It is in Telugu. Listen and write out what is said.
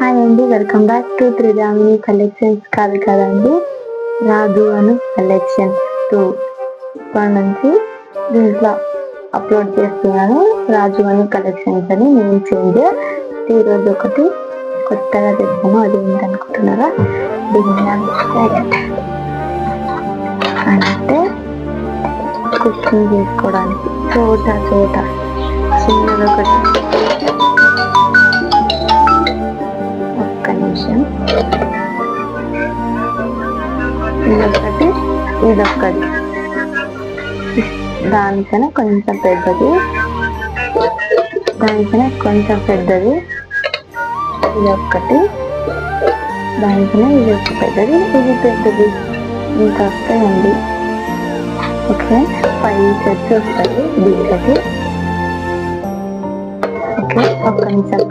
హాయ్ అండి, వెల్కమ్ బ్యాక్ టు త్రిదామిని కలెక్షన్స్. కాదు కదండి, రాజు అను కలెక్షన్ 2 ఇప్పటి నుంచి దీంట్లో అప్లోడ్ చేస్తున్నాను. రాజు అను కలెక్షన్స్ అని నేను చేంజ్. ఈరోజు ఒకటి కొత్తగా తెచ్చాను. అది ఏంటనుకుంటున్నారా? అంటే కుకింగ్ చేసుకోవడానికి చోట చిన్నది ఒకటి. ఒక్క నిమిషం. ఇదొకటి దానికన్నా కొంచెం పెద్దది, ఇదొక్కటి, దానికన్నా ఇది ఒక పెద్దది, ఇది పెద్దది. ఇంకా వస్తాయండి. ఓకే, 5 సెట్స్ వస్తాయి దీనికి. ఓకే, ఒక్క నిమిషం.